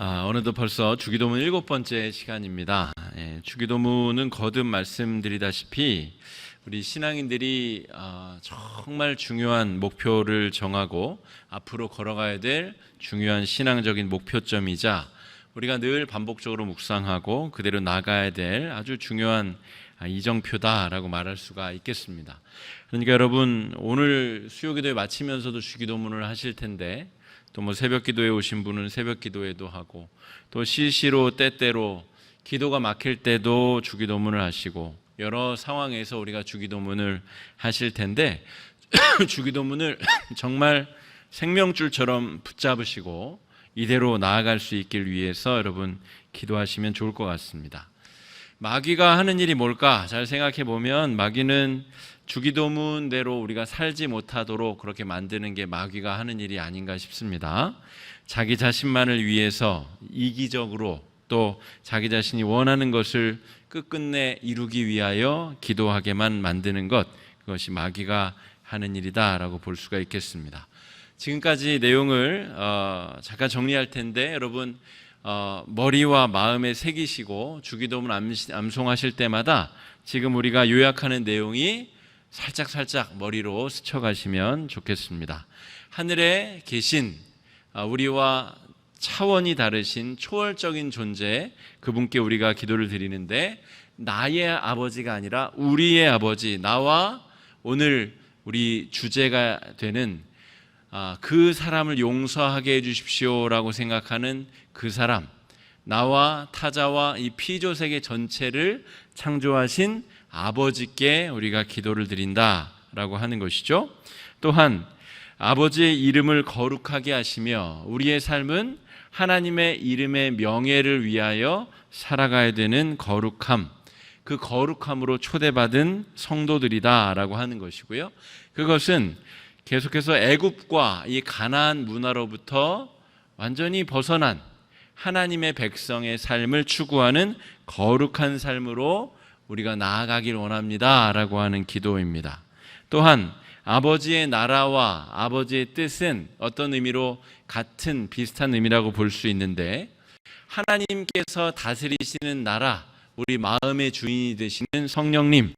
어느덧 벌써 주기도문 7번째 시간입니다. 주기도문은 거듭 말씀드리다시피 우리 신앙인들이 정말 중요한 목표를 정하고 앞으로 걸어가야 될 중요한 신앙적인 목표점이자 우리가 늘 반복적으로 묵상하고 그대로 나가야 될 아주 중요한 이정표다라고 말할 수가 있겠습니다. 그러니까 여러분, 오늘 수요기도회 마치면서도 주기도문을 하실 텐데, 또 새벽 기도에 오신 분은 새벽 기도회도 하고, 또 실시로 때때로 기도가 막힐 때도 주기도문을 하시고, 여러 상황에서 우리가 주기도문을 하실 텐데 주기도문을 정말 생명줄처럼 붙잡으시고 이대로 나아갈 수 있길 위해서 여러분 기도하시면 좋을 것 같습니다. 마귀가 하는 일이 뭘까? 잘 생각해 보면 마귀는 주기도문대로 우리가 살지 못하도록 그렇게 만드는 게 마귀가 하는 일이 아닌가 싶습니다. 자기 자신만을 위해서 이기적으로 또 자기 자신이 원하는 것을 끝끝내 이루기 위하여 기도하게만 만드는 것, 그것이 마귀가 하는 일이다라고 볼 수가 있겠습니다. 지금까지 내용을 잠깐 정리할 텐데 여러분, 머리와 마음에 새기시고 주기도문 암송하실 때마다 지금 우리가 요약하는 내용이 살짝 머리로 스쳐가시면 좋겠습니다. 하늘에 계신 우리와 차원이 다르신 초월적인 존재, 그분께 우리가 기도를 드리는데, 나의 아버지가 아니라 우리의 아버지, 나와 오늘 우리 주제가 되는 그 사람을 용서하게 해주십시오라고 생각하는 그 사람, 나와 타자와 이 피조세계 전체를 창조하신 아버지께 우리가 기도를 드린다라고 하는 것이죠. 또한 아버지의 이름을 거룩하게 하시며 우리의 삶은 하나님의 이름의 명예를 위하여 살아가야 되는 거룩함, 그 거룩함으로 초대받은 성도들이다라고 하는 것이고요. 그것은 계속해서 애굽과 이 가나안 문화로부터 완전히 벗어난 하나님의 백성의 삶을 추구하는 거룩한 삶으로 우리가 나아가길 원합니다라고 하는 기도입니다. 또한 아버지의 나라와 아버지의 뜻은 어떤 의미로 같은 비슷한 의미라고 볼 수 있는데, 하나님께서 다스리시는 나라, 우리 마음의 주인이 되시는 성령님,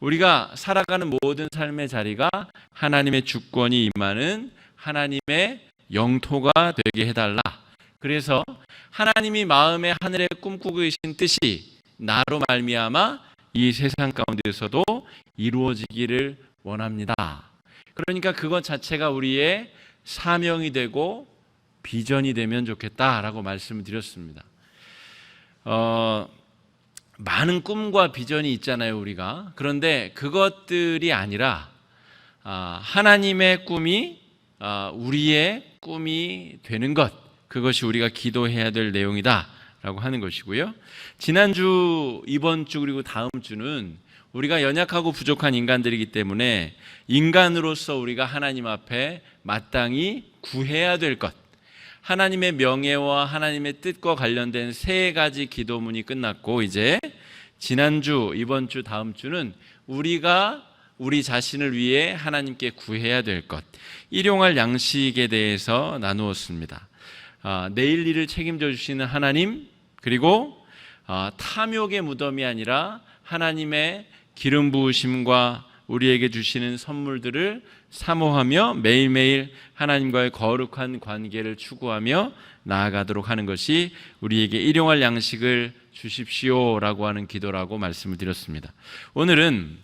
우리가 살아가는 모든 삶의 자리가 하나님의 주권이 임하는 하나님의 영토가 되게 해달라. 그래서 하나님이 마음에 하늘에 꿈꾸고 계신 뜻이 나로 말미암아 이 세상 가운데서도 이루어지기를 원합니다. 그러니까 그것 자체가 우리의 사명이 되고 비전이 되면 좋겠다라고 말씀을 드렸습니다. 많은 꿈과 비전이 있잖아요, 우리가. 그런데 그것들이 아니라 하나님의 꿈이 우리의 꿈이 되는 것, 그것이 우리가 기도해야 될 내용이다라고 하는 것이고요. 지난주, 이번 주 그리고 다음 주는 우리가 연약하고 부족한 인간들이기 때문에 인간으로서 우리가 하나님 앞에 마땅히 구해야 될 것, 하나님의 명예와 하나님의 뜻과 관련된 3가지 기도문이 끝났고, 이제 지난주, 이번 주, 다음 주는 우리가 우리 자신을 위해 하나님께 구해야 될 것, 일용할 양식에 대해서 나누었습니다. 내일 일을 책임져 주시는 하나님, 그리고 탐욕의 무덤이 아니라 하나님의 기름 부으심과 우리에게 주시는 선물들을 사모하며 매일매일 하나님과의 거룩한 관계를 추구하며 나아가도록 하는 것이 우리에게 일용할 양식을 주십시오라고 하는 기도라고 말씀을 드렸습니다. 오늘은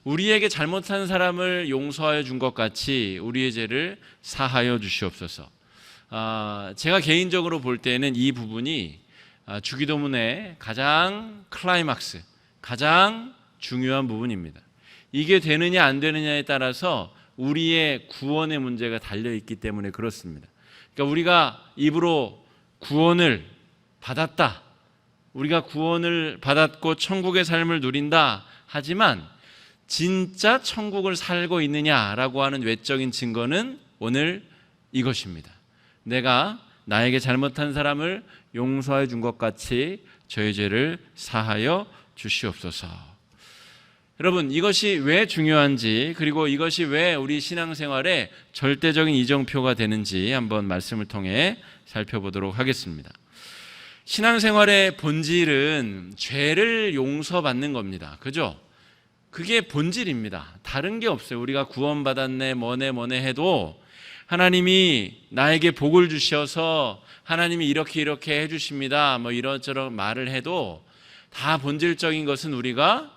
우리에게 잘못한 사람을 용서하여 준 것 같이 우리의 죄를 사하여 주시옵소서. 제가 개인적으로 볼 때는 이 부분이 주기도문의 가장 클라이막스, 가장 중요한 부분입니다. 이게 되느냐 안 되느냐에 따라서 우리의 구원의 문제가 달려있기 때문에 그렇습니다. 그러니까 우리가 입으로 구원을 받았다, 우리가 구원을 받았고 천국의 삶을 누린다 하지만 진짜 천국을 살고 있느냐라고 하는 외적인 증거는 오늘 이것입니다. 내가 나에게 잘못한 사람을 용서해 준 것 같이 저의 죄를 사하여 주시옵소서. 여러분, 이것이 왜 중요한지, 그리고 이것이 왜 우리 신앙생활에 절대적인 이정표가 되는지 한번 말씀을 통해 살펴보도록 하겠습니다. 신앙생활의 본질은 죄를 용서받는 겁니다. 그죠? 그게 본질입니다. 다른 게 없어요. 우리가 구원받았네 뭐네 해도 하나님이 나에게 복을 주셔서 하나님이 이렇게 해주십니다, 뭐 이런저런 말을 해도 다 본질적인 것은 우리가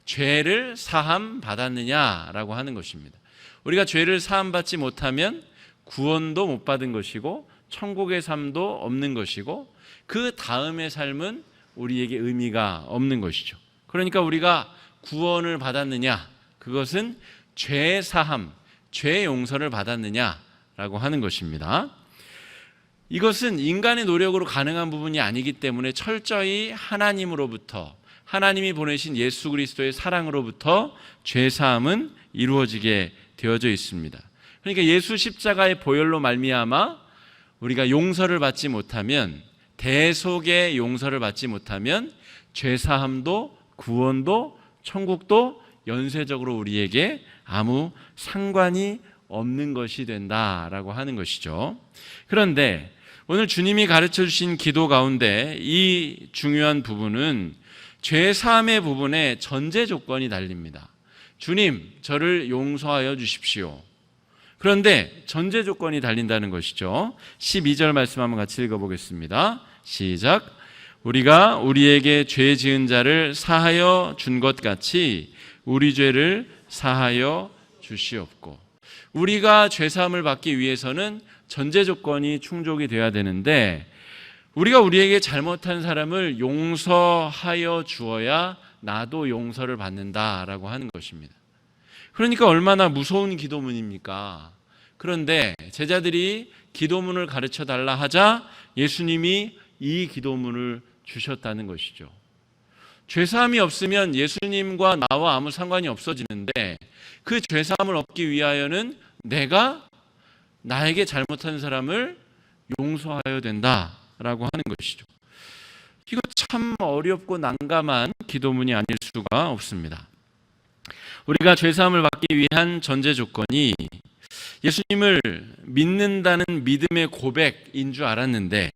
죄를 사함 받았느냐라고 하는 것입니다. 우리가 죄를 사함 받지 못하면 구원도 못 받은 것이고 천국의 삶도 없는 것이고 그 다음의 삶은 우리에게 의미가 없는 것이죠. 그러니까 우리가 구원을 받았느냐, 그것은 죄 사함, 죄 용서를 받았느냐라고 하는 것입니다. 이것은 인간의 노력으로 가능한 부분이 아니기 때문에 철저히 하나님으로부터, 하나님이 보내신 예수 그리스도의 사랑으로부터 죄 사함은 이루어지게 되어져 있습니다. 그러니까 예수 십자가의 보혈로 말미암아 우리가 용서를 받지 못하면, 대속의 용서를 받지 못하면 죄 사함도 구원도 천국도 연쇄적으로 우리에게 아무 상관이 없는 것이 된다라고 하는 것이죠. 그런데 오늘 주님이 가르쳐 주신 기도 가운데 이 중요한 부분은 죄 사함의 부분에 전제 조건이 달립니다. 주님, 저를 용서하여 주십시오. 그런데 전제 조건이 달린다는 것이죠. 12절 말씀 한번 같이 읽어보겠습니다. 시작. 우리가 우리에게 죄 지은 자를 사하여 준 것 같이 우리 죄를 사하여 주시옵고. 우리가 죄 사함을 받기 위해서는 전제 조건이 충족이 돼야 되는데, 우리가 우리에게 잘못한 사람을 용서하여 주어야 나도 용서를 받는다라고 하는 것입니다. 그러니까 얼마나 무서운 기도문입니까? 그런데 제자들이 기도문을 가르쳐 달라 하자 예수님이 이 기도문을 주셨다는 것이죠. 죄사함이 없으면 예수님과 나와 아무 상관이 없어지는데, 그 죄사함을 얻기 위하여는 내가 나에게 잘못한 사람을 용서하여야 된다라고 하는 것이죠. 이거 참 어렵고 난감한 기도문이 아닐 수가 없습니다. 우리가 죄사함을 받기 위한 전제 조건이 예수님을 믿는다는 믿음의 고백인 줄 알았는데,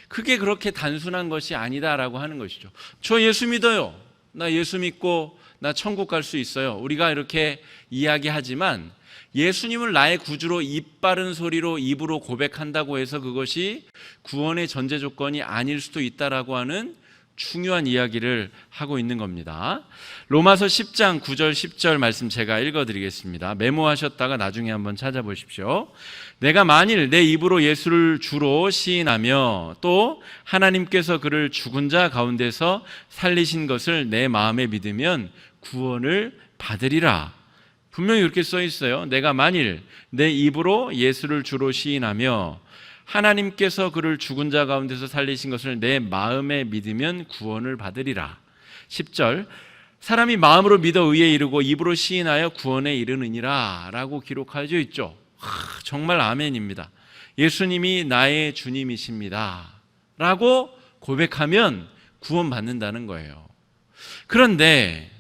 그게 그렇게 단순한 것이 아니다라고 하는 것이죠. 저 예수 믿어요. 나 예수 믿고 나 천국 갈 수 있어요. 우리가 이렇게 이야기하지만 예수님을 나의 구주로 입 바른 소리로 입으로 고백한다고 해서 그것이 구원의 전제 조건이 아닐 수도 있다라고 하는 중요한 이야기를 하고 있는 겁니다. 로마서 10장 9절 10절 말씀 제가 읽어드리겠습니다. 메모하셨다가 나중에 한번 찾아보십시오. 내가 만일 내 입으로 예수를 주로 시인하며 또 하나님께서 그를 죽은 자 가운데서 살리신 것을 내 마음에 믿으면 구원을 받으리라. 분명히 이렇게 써 있어요. 내가 만일 내 입으로 예수를 주로 시인하며 하나님께서 그를 죽은 자 가운데서 살리신 것을 내 마음에 믿으면 구원을 받으리라. 10절 사람이 마음으로 믿어 의에 이르고 입으로 시인하여 구원에 이르느니라 라고 기록하여 있죠. 정말 아멘입니다. 예수님이 나의 주님이십니다 라고 고백하면 구원받는다는 거예요. 그런데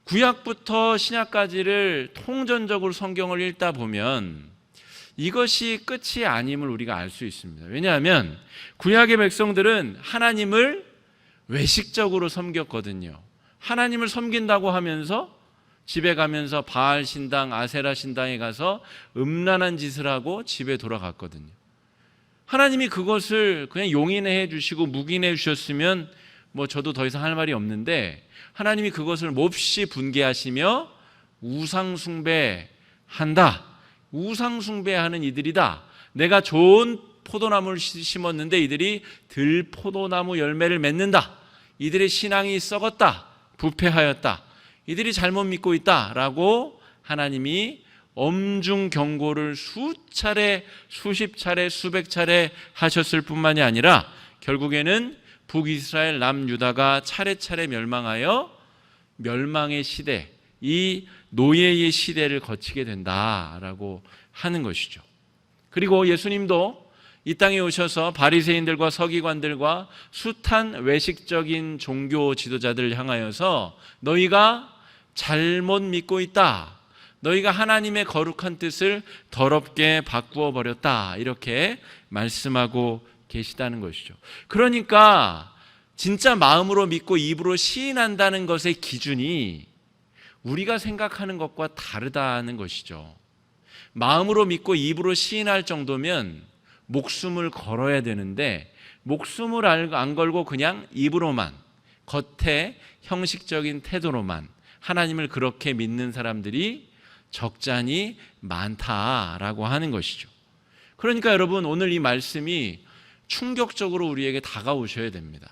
구약부터 신약까지를 통전적으로 성경을 읽다 보면 이것이 끝이 아님을 우리가 알 수 있습니다. 왜냐하면 구약의 백성들은 하나님을 외식적으로 섬겼거든요. 하나님을 섬긴다고 하면서 집에 가면서 바알 신당, 아세라 신당에 가서 음란한 짓을 하고 집에 돌아갔거든요. 하나님이 그것을 그냥 용인해 주시고 묵인해 주셨으면 뭐 저도 더 이상 할 말이 없는데, 하나님이 그것을 몹시 분개하시며 우상 숭배한다. 우상 숭배하는 이들이다. 내가 좋은 포도나무를 심었는데 이들이 들포도나무 열매를 맺는다. 이들의 신앙이 썩었다. 부패하였다. 이들이 잘못 믿고 있다라고 하나님이 엄중 경고를 수차례, 수십 차례, 수백 차례 하셨을 뿐만이 아니라 결국에는 북이스라엘, 남유다가 차례차례 멸망하여 멸망의 시대, 이 노예의 시대를 거치게 된다라고 하는 것이죠. 그리고 예수님도 이 땅에 오셔서 바리새인들과 서기관들과 숱한 외식적인 종교 지도자들을 향하여서 너희가 잘못 믿고 있다. 너희가 하나님의 거룩한 뜻을 더럽게 바꾸어 버렸다. 이렇게 말씀하고 계시다는 것이죠. 그러니까 진짜 마음으로 믿고 입으로 시인한다는 것의 기준이 우리가 생각하는 것과 다르다는 것이죠. 마음으로 믿고 입으로 시인할 정도면 목숨을 걸어야 되는데 목숨을 안 걸고 그냥 입으로만, 겉에 형식적인 태도로만 하나님을 그렇게 믿는 사람들이 적잖이 많다라고 하는 것이죠. 그러니까 여러분, 오늘 이 말씀이 충격적으로 우리에게 다가오셔야 됩니다.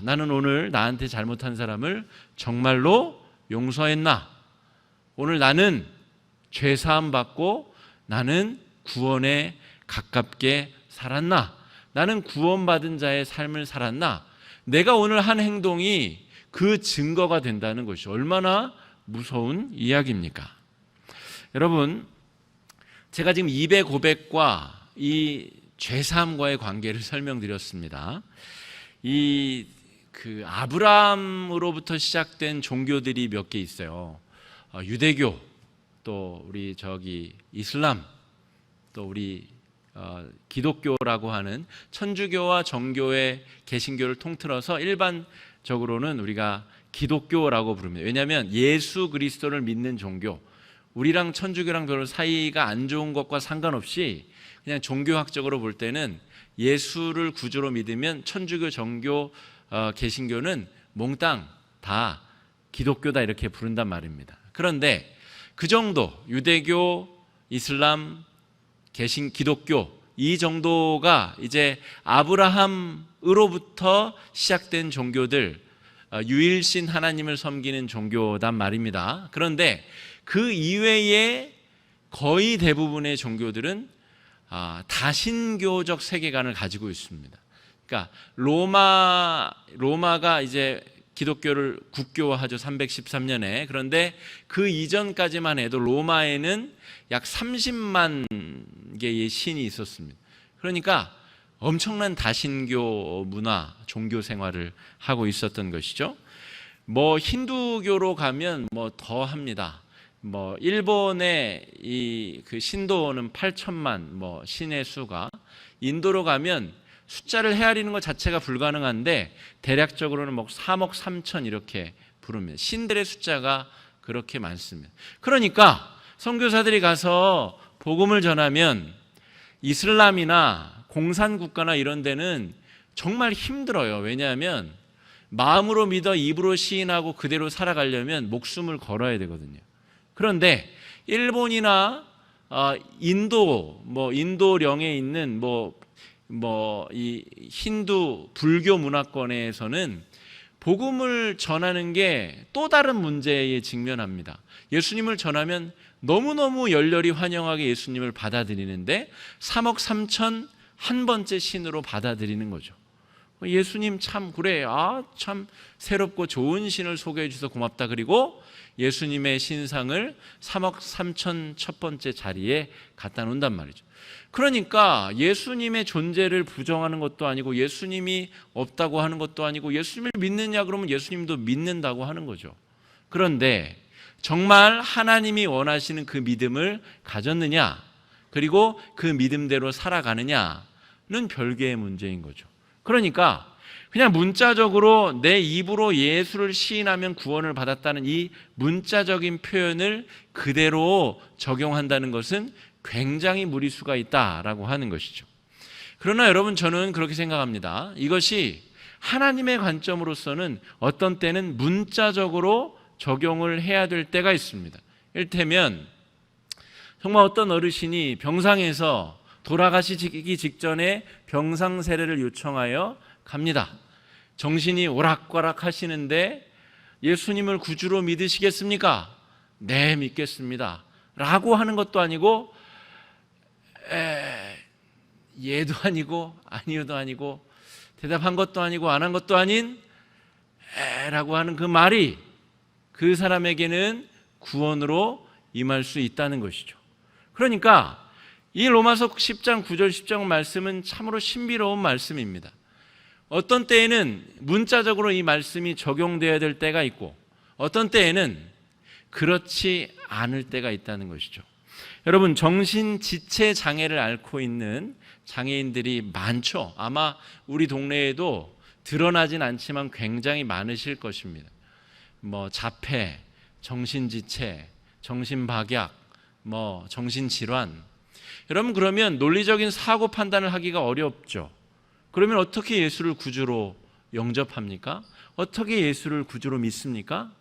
나는 오늘 나한테 잘못한 사람을 정말로 용서했나? 오늘 나는 죄사함 받고 나는 구원에 가깝게 살았나? 나는 구원받은 자의 삶을 살았나? 내가 오늘 한 행동이 그 증거가 된다는 것이 얼마나 무서운 이야기입니까? 여러분, 제가 지금 입의 고백과 이 죄사함과의 관계를 설명드렸습니다. 아브라함으로부터 시작된 종교들이 몇 개 있어요. 유대교, 또 우리 이슬람, 또 우리 기독교라고 하는 천주교와 정교회, 개신교를 통틀어서 일반적으로는 우리가 기독교라고 부릅니다. 왜냐하면 예수 그리스도를 믿는 종교, 우리랑 천주교랑 별로 사이가 안 좋은 것과 상관없이 그냥 종교학적으로 볼 때는 예수를 구주로 믿으면 천주교, 정교, 개신교는 몽땅 다 기독교다 이렇게 부른단 말입니다. 그런데 그 정도, 유대교, 이슬람, 기독교 이 정도가 이제 아브라함으로부터 시작된 종교들, 유일신 하나님을 섬기는 종교단 말입니다. 그런데 그 이외에 거의 대부분의 종교들은 다신교적 세계관을 가지고 있습니다. 그러니까 로마가 이제 기독교를 국교화하죠. 313년에. 그런데 그 이전까지만 해도 로마에는 약 30만 개의 신이 있었습니다. 그러니까 엄청난 다신교 문화, 종교 생활을 하고 있었던 것이죠. 힌두교로 가면 더 합니다. 일본의 그 신도는 8천만, 신의 수가. 인도로 가면 숫자를 헤아리는 것 자체가 불가능한데 대략적으로는 3억 3천 이렇게 부릅니다. 신들의 숫자가 그렇게 많습니다. 그러니까 선교사들이 가서 복음을 전하면 이슬람이나 공산국가나 이런 데는 정말 힘들어요. 왜냐하면 마음으로 믿어 입으로 시인하고 그대로 살아가려면 목숨을 걸어야 되거든요. 그런데 일본이나 인도령에 있는 이 힌두 불교 문화권에서는 복음을 전하는 게 또 다른 문제에 직면합니다. 예수님을 전하면 너무너무 열렬히 환영하게 예수님을 받아들이는데 3억 3천 한 번째 신으로 받아들이는 거죠. 예수님 참 그래, 참 새롭고 좋은 신을 소개해 주셔서 고맙다. 그리고 예수님의 신상을 3억 3천 첫 번째 자리에 갖다 놓는단 말이죠. 그러니까 예수님의 존재를 부정하는 것도 아니고 예수님이 없다고 하는 것도 아니고 예수님을 믿느냐 그러면 예수님도 믿는다고 하는 거죠. 그런데 정말 하나님이 원하시는 그 믿음을 가졌느냐, 그리고 그 믿음대로 살아가느냐는 별개의 문제인 거죠. 그러니까 그냥 문자적으로 내 입으로 예수를 시인하면 구원을 받았다는 이 문자적인 표현을 그대로 적용한다는 것은 굉장히 무리수가 있다라고 하는 것이죠. 그러나 여러분, 저는 그렇게 생각합니다. 이것이 하나님의 관점으로서는 어떤 때는 문자적으로 적용을 해야 될 때가 있습니다. 이를테면 정말 어떤 어르신이 병상에서 돌아가시기 직전에 병상 세례를 요청하여 갑니다. 정신이 오락가락 하시는데 예수님을 구주로 믿으시겠습니까? 네, 믿겠습니다. 라고 하는 것도 아니고 예도 아니고 아니요도 아니고 대답한 것도 아니고 안 한 것도 아닌 라고 하는 그 말이 그 사람에게는 구원으로 임할 수 있다는 것이죠. 그러니까 이 로마서 10장 9절 10장 말씀은 참으로 신비로운 말씀입니다. 어떤 때에는 문자적으로 이 말씀이 적용되어야 될 때가 있고 어떤 때에는 그렇지 않을 때가 있다는 것이죠. 여러분, 정신지체 장애를 앓고 있는 장애인들이 많죠. 아마 우리 동네에도 드러나진 않지만 굉장히 많으실 것입니다. 자폐, 정신지체, 정신박약, 정신질환. 여러분, 그러면 논리적인 사고 판단을 하기가 어렵죠. 그러면 어떻게 예수를 구주로 영접합니까? 어떻게 예수를 구주로 믿습니까?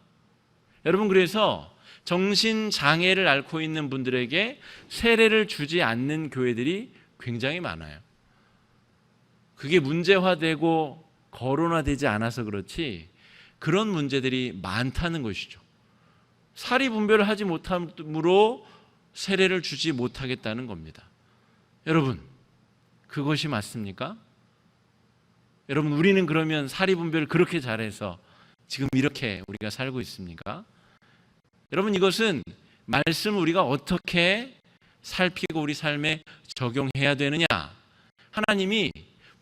여러분, 그래서 정신장애를 앓고 있는 분들에게 세례를 주지 않는 교회들이 굉장히 많아요. 그게 문제화되고 거론화되지 않아서 그렇지 그런 문제들이 많다는 것이죠. 사리분별을 하지 못함으로 세례를 주지 못하겠다는 겁니다. 여러분, 그것이 맞습니까? 여러분, 우리는 그러면 사리분별을 그렇게 잘해서 지금 이렇게 우리가 살고 있습니까? 여러분, 이것은 말씀을 우리가 어떻게 살피고 우리 삶에 적용해야 되느냐? 하나님이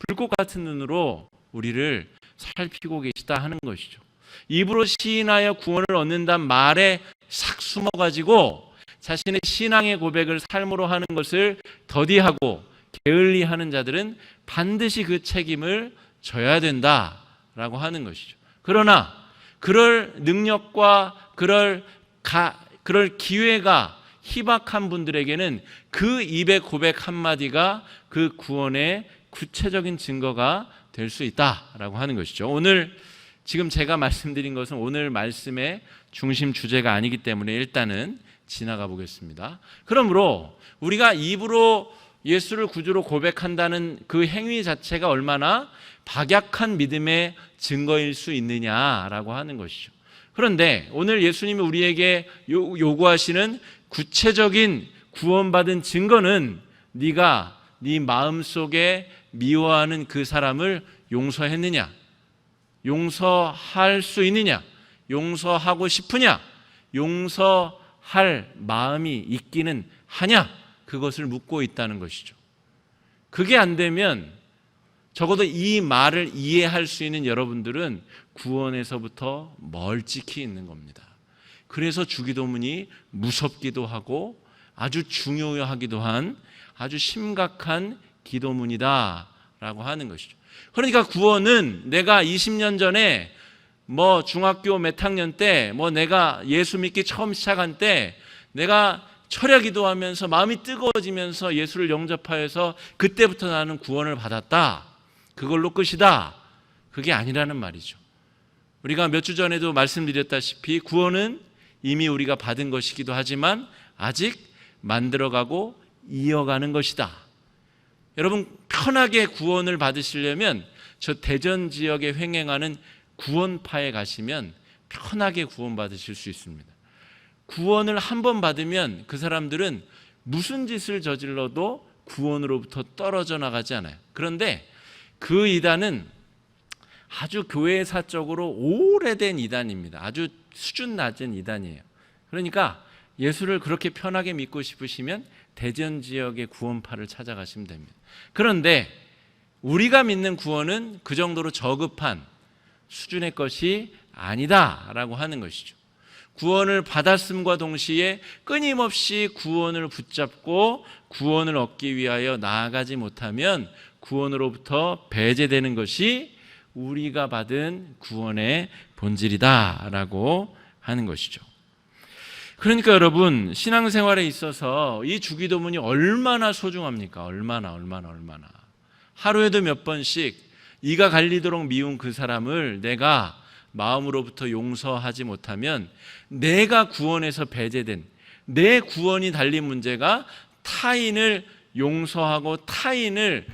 불꽃 같은 눈으로 우리를 살피고 계시다 하는 것이죠. 입으로 시인하여 구원을 얻는다는 말에 싹 숨어가지고 자신의 신앙의 고백을 삶으로 하는 것을 더디하고 게을리하는 자들은 반드시 그 책임을 져야 된다라고 하는 것이죠. 그러나 그럴 능력과 그럴 기회가 희박한 분들에게는 그 입의 고백 한마디가 그 구원의 구체적인 증거가 될 수 있다라고 하는 것이죠. 오늘 지금 제가 말씀드린 것은 오늘 말씀의 중심 주제가 아니기 때문에 일단은 지나가 보겠습니다. 그러므로 우리가 입으로 예수를 구주로 고백한다는 그 행위 자체가 얼마나 박약한 믿음의 증거일 수 있느냐라고 하는 것이죠. 그런데 오늘 예수님이 우리에게 요구하시는 구체적인 구원받은 증거는 네가 네 마음속에 미워하는 그 사람을 용서했느냐, 용서할 수 있느냐, 용서하고 싶으냐, 용서할 마음이 있기는 하냐, 그것을 묻고 있다는 것이죠. 그게 안 되면 적어도 이 말을 이해할 수 있는 여러분들은 구원에서부터 멀찍이 있는 겁니다. 그래서 주기도문이 무섭기도 하고 아주 중요하기도 한 아주 심각한 기도문이다라고 하는 것이죠. 그러니까 구원은 내가 20년 전에 중학교 몇 학년 때 내가 예수 믿기 처음 시작한 때 내가 철야 기도하면서 마음이 뜨거워지면서 예수를 영접하여서 그때부터 나는 구원을 받았다. 그걸로 끝이다. 그게 아니라는 말이죠. 우리가 몇 주 전에도 말씀드렸다시피 구원은 이미 우리가 받은 것이기도 하지만 아직 만들어가고 이어가는 것이다. 여러분, 편하게 구원을 받으시려면 저 대전 지역에 횡행하는 구원파에 가시면 편하게 구원받으실 수 있습니다. 구원을 한 번 받으면 그 사람들은 무슨 짓을 저질러도 구원으로부터 떨어져 나가지 않아요. 그런데 그 이단은 아주 교회사적으로 오래된 이단입니다. 아주 수준 낮은 이단이에요. 그러니까 예수를 그렇게 편하게 믿고 싶으시면 대전 지역의 구원파를 찾아가시면 됩니다. 그런데 우리가 믿는 구원은 그 정도로 저급한 수준의 것이 아니다라고 하는 것이죠. 구원을 받았음과 동시에 끊임없이 구원을 붙잡고 구원을 얻기 위하여 나아가지 못하면 구원으로부터 배제되는 것이 우리가 받은 구원의 본질이다라고 하는 것이죠. 그러니까 여러분, 신앙생활에 있어서 이 주기도문이 얼마나 소중합니까? 얼마나. 하루에도 몇 번씩 이가 갈리도록 미운 그 사람을 내가 마음으로부터 용서하지 못하면 내가 구원에서 배제된, 내 구원이 달린 문제가 타인을 용서하고 타인을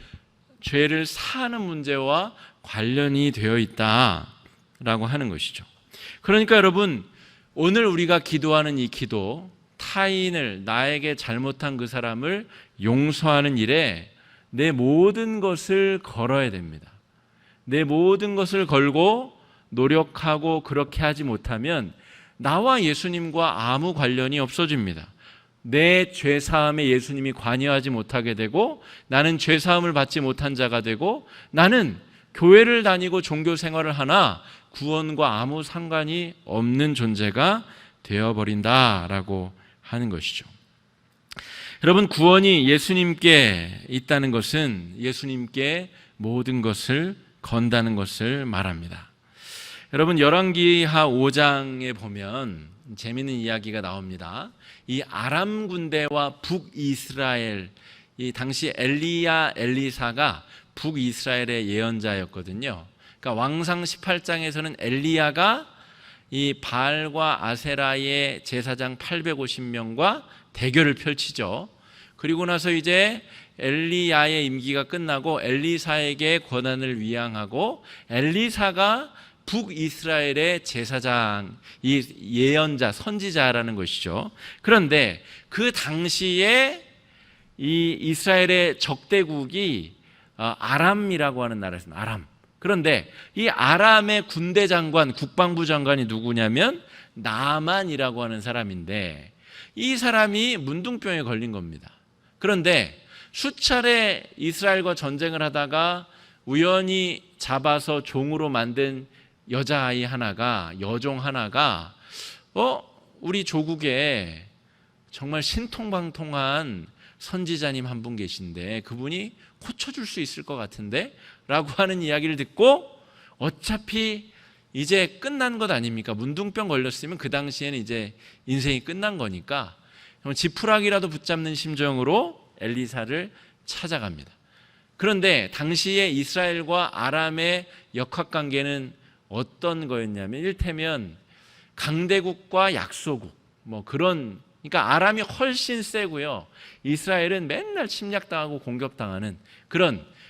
죄를 사하는 문제와 관련이 되어 있다라고 하는 것이죠. 그러니까 여러분, 오늘 우리가 기도하는 이 기도, 타인을, 나에게 잘못한 그 사람을 용서하는 일에 내 모든 것을 걸어야 됩니다. 내 모든 것을 걸고 노력하고 그렇게 하지 못하면 나와 예수님과 아무 관련이 없어집니다. 내 죄사함에 예수님이 관여하지 못하게 되고 나는 죄사함을 받지 못한 자가 되고 나는 교회를 다니고 종교 생활을 하나 구원과 아무 상관이 없는 존재가 되어버린다라고 하는 것이죠. 여러분, 구원이 예수님께 있다는 것은 예수님께 모든 것을 건다는 것을 말합니다. 여러분, 열왕기하 5장에 보면 재미있는 이야기가 나옵니다. 이 아람 군대와 북이스라엘, 이 당시 엘리야, 엘리사가 북이스라엘의 예언자였거든요. 그러니까 왕상 18장에서는 엘리야가 이 바알과 아세라의 제사장 850명과 대결을 펼치죠. 그리고 나서 이제 엘리야의 임기가 끝나고 엘리사에게 권한을 위양하고 엘리사가 북이스라엘의 제사장, 이 예언자, 선지자라는 것이죠. 그런데 그 당시에 이 이스라엘의 적대국이 아람이라고 하는 나라였습니다. 아람. 그런데 이 아람의 군대 장관, 국방부 장관이 누구냐면 나만이라고 하는 사람인데, 이 사람이 문둥병에 걸린 겁니다. 그런데 수차례 이스라엘과 전쟁을 하다가 우연히 잡아서 종으로 만든 여자아이 하나가, 여종 하나가 우리 조국에 정말 신통방통한 선지자님 한 분 계신데 그분이 고쳐줄 수 있을 것 같은데 라고 하는 이야기를 듣고, 어차피 이제 끝난 것 아닙니까? 문둥병 걸렸으면 그 당시에는 이제 인생이 끝난 거니까 지푸라기라도 붙잡는 심정으로 엘리사를 찾아갑니다. 그런데 당시에 이스라엘과 아람의 역학관계는 어떤 거였냐면, 이를테면 강대국과 약소국, 그런, 그러니까 아람이 훨씬 세고요, 이스라엘은 맨날 침략당하고 공격당하는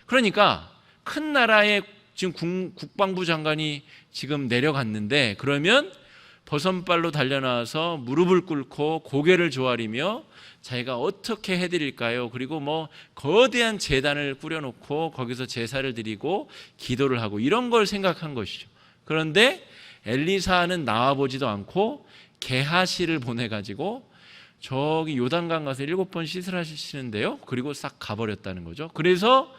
그러니까 큰 나라의 지금 국방부 장관이 지금 내려갔는데, 그러면 버선발로 달려나와서 무릎을 꿇고 고개를 조아리며 자기가 어떻게 해드릴까요? 그리고 거대한 제단을 꾸려놓고 거기서 제사를 드리고 기도를 하고 이런 걸 생각한 것이죠. 그런데 엘리사는 나와보지도 않고 게하시를 보내가지고 저기 요단강 가서 7번 씻으시는데요, 그리고 싹 가버렸다는 거죠. 그래서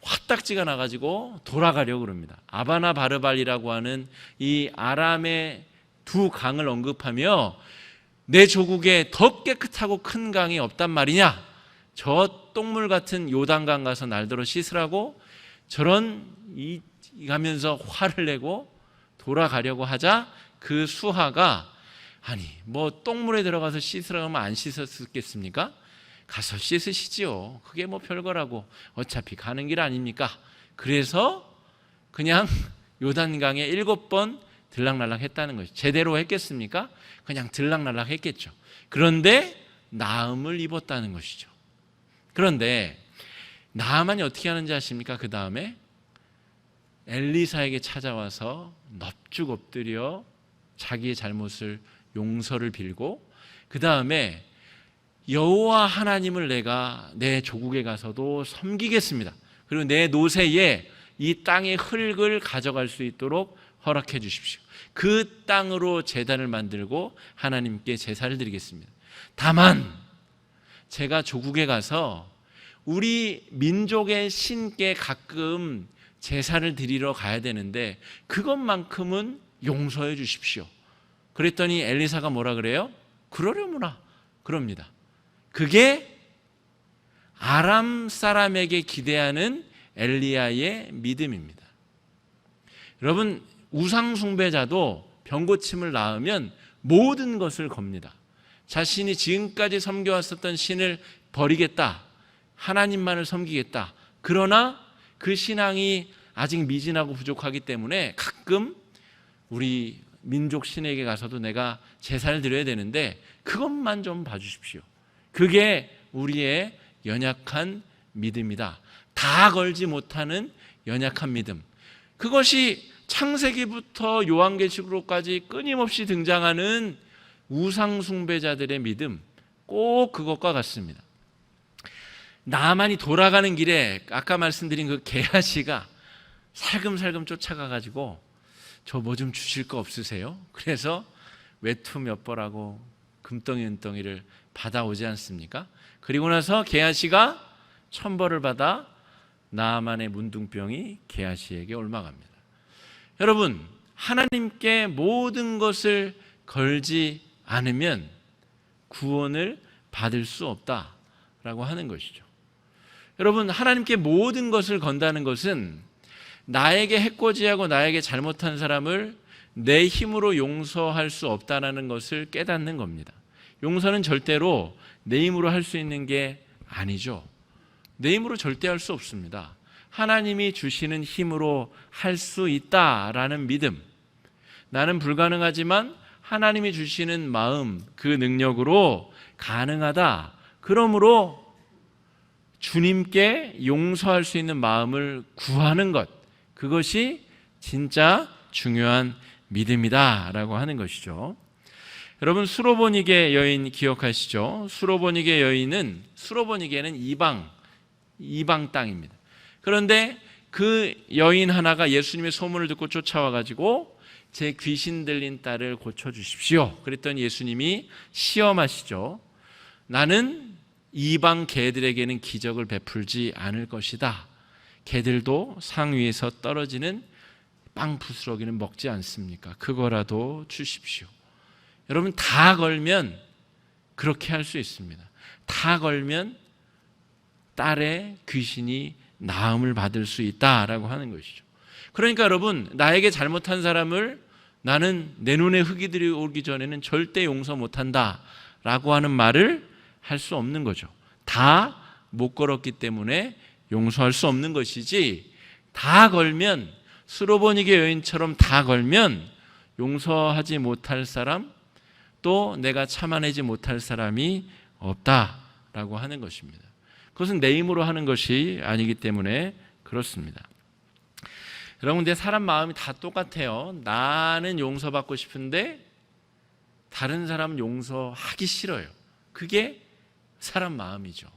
화딱지가 나가지고 돌아가려고 그럽니다. 아바나 바르발이라고 하는 이 아람의 두 강을 언급하며, 내 조국에 더 깨끗하고 큰 강이 없단 말이냐, 저 똥물 같은 요단강 가서 날더러 씻으라고 저런 가면서 화를 내고 돌아가려고 하자, 그 수하가 아니 똥물에 들어가서 씻으라고 하면 안 씻었겠습니까? 가서 씻으시지요. 그게 별거라고, 어차피 가는 길 아닙니까? 그래서 그냥 요단강에 7번 들락날락 했다는 것이죠. 제대로 했겠습니까? 그냥 들락날락 했겠죠. 그런데 나음을 입었다는 것이죠. 그런데 나아만이 어떻게 하는지 아십니까? 그 다음에 엘리사에게 찾아와서 넙죽 엎드려 자기의 잘못을 용서를 빌고, 그 다음에 여호와 하나님을 내가 내 조국에 가서도 섬기겠습니다. 그리고 내 노새에 이 땅의 흙을 가져갈 수 있도록 허락해 주십시오. 그 땅으로 제단을 만들고 하나님께 제사를 드리겠습니다. 다만 제가 조국에 가서 우리 민족의 신께 가끔 제사를 드리러 가야 되는데 그것만큼은 용서해 주십시오. 그랬더니 엘리사가 뭐라 그래요? 그러려무나 그럽니다. 그게 아람 사람에게 기대하는 엘리야의 믿음입니다. 여러분, 우상 숭배자도 병고침을 낳으면 모든 것을 겁니다. 자신이 지금까지 섬겨왔었던 신을 버리겠다, 하나님만을 섬기겠다. 그러나 그 신앙이 아직 미진하고 부족하기 때문에 가끔 우리 민족 신에게 가서도 내가 제사를 드려야 되는데 그것만 좀 봐주십시오. 그게 우리의 연약한 믿음이다. 다 걸지 못하는 연약한 믿음. 그것이 창세기부터 요한계시록까지 끊임없이 등장하는 우상숭배자들의 믿음, 꼭 그것과 같습니다. 나만이 돌아가는 길에 아까 말씀드린 그 게하시가 살금살금 쫓아가가지고 저 뭐 좀 주실 거 없으세요? 그래서 외투 몇 벌하고 금덩이 은덩이를 받아오지 않습니까? 그리고 나서 게하시가 천벌을 받아 나만의 문둥병이 게하시에게 옮아갑니다. 여러분, 하나님께 모든 것을 걸지 않으면 구원을 받을 수 없다라고 하는 것이죠. 여러분, 하나님께 모든 것을 건다는 것은 나에게 해코지하고 나에게 잘못한 사람을 내 힘으로 용서할 수 없다는 것을 깨닫는 겁니다. 용서는 절대로 내 힘으로 할 수 있는 게 아니죠. 내 힘으로 절대 할 수 없습니다. 하나님이 주시는 힘으로 할 수 있다라는 믿음, 나는 불가능하지만 하나님이 주시는 마음, 그 능력으로 가능하다. 그러므로 주님께 용서할 수 있는 마음을 구하는 것, 그것이 진짜 중요한 믿음이다라고 하는 것이죠. 여러분, 수로보니게 여인 기억하시죠? 수로보니게 여인은, 수로보니게는 이방 땅입니다. 그런데 그 여인 하나가 예수님의 소문을 듣고 쫓아와가지고 제 귀신 들린 딸을 고쳐주십시오. 그랬더니 예수님이 시험하시죠. 나는 이방 개들에게는 기적을 베풀지 않을 것이다. 개들도 상 위에서 떨어지는 빵 부스러기는 먹지 않습니까? 그거라도 주십시오. 여러분, 다 걸면 그렇게 할 수 있습니다. 다 걸면 딸의 귀신이 나음을 받을 수 있다라고 하는 것이죠. 그러니까 여러분, 나에게 잘못한 사람을 나는 내 눈에 흙이 들어오기 전에는 절대 용서 못한다라고 하는 말을 할 수 없는 거죠. 다 못 걸었기 때문에 용서할 수 없는 것이지, 다 걸면, 수로보니게 여인처럼 다 걸면 용서하지 못할 사람, 또 내가 참아내지 못할 사람이 없다라고 하는 것입니다. 그것은 내 힘으로 하는 것이 아니기 때문에 그렇습니다. 여러분, 근데 사람 마음이 다 똑같아요. 나는 용서받고 싶은데 다른 사람은 용서하기 싫어요. 그게 사람 마음이죠.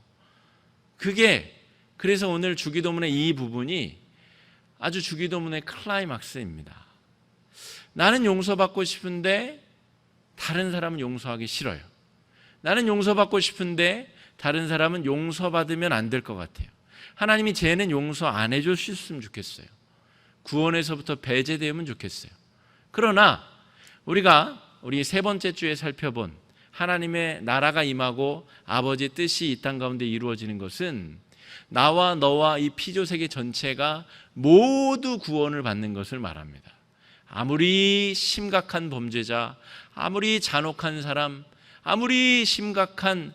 그래서 오늘 주기도문의 이 부분이 아주 주기도문의 클라이막스입니다. 나는 용서받고 싶은데 다른 사람은 용서하기 싫어요. 나는 용서받고 싶은데 다른 사람은 용서받으면 안 될 것 같아요. 하나님이 쟤는 용서 안 해주셨으면 좋겠어요. 구원에서부터 배제되면 좋겠어요. 그러나 우리 세 번째 주에 살펴본 하나님의 나라가 임하고 아버지의 뜻이 이 땅 가운데 이루어지는 것은 나와 너와 이 피조세계 전체가 모두 구원을 받는 것을 말합니다. 아무리 심각한 범죄자, 아무리 잔혹한 사람, 아무리 심각한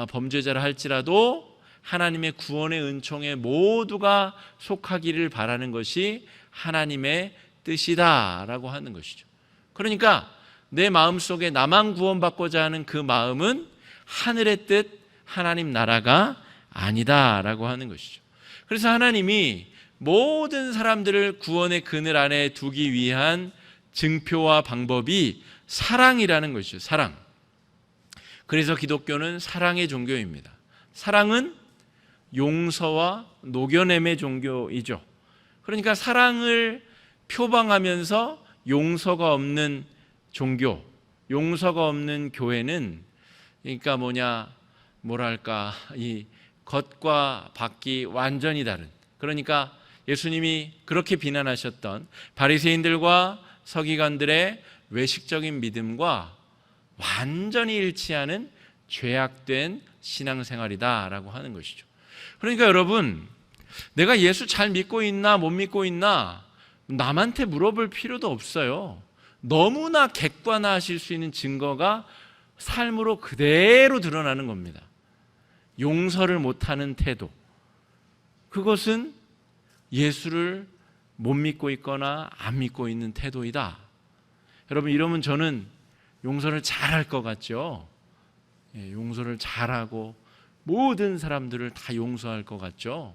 범죄자라 할지라도 하나님의 구원의 은총에 모두가 속하기를 바라는 것이 하나님의 뜻이다라고 하는 것이죠. 그러니까 내 마음속에 나만 구원받고자 하는 그 마음은 하늘의 뜻, 하나님 나라가 아니다라고 하는 것이죠. 그래서 하나님이 모든 사람들을 구원의 그늘 안에 두기 위한 증표와 방법이 사랑이라는 것이죠. 사랑. 그래서 기독교는 사랑의 종교입니다. 사랑은 용서와 녹여냄의 종교이죠. 그러니까 사랑을 표방하면서 용서가 없는 종교, 용서가 없는 교회는, 그러니까 뭐랄까, 이 겉과 밖이 완전히 다른, 그러니까 예수님이 그렇게 비난하셨던 바리새인들과 서기관들의 외식적인 믿음과 완전히 일치하는 죄악된 신앙생활이다라고 하는 것이죠. 그러니까 여러분, 내가 예수 잘 믿고 있나 못 믿고 있나 남한테 물어볼 필요도 없어요. 너무나 객관화하실 수 있는 증거가 삶으로 그대로 드러나는 겁니다. 용서를 못하는 태도, 그것은 예수를 못 믿고 있거나 안 믿고 있는 태도이다. 여러분, 이러면 저는 용서를 잘할 것 같죠? 용서를 잘하고 모든 사람들을 다 용서할 것 같죠?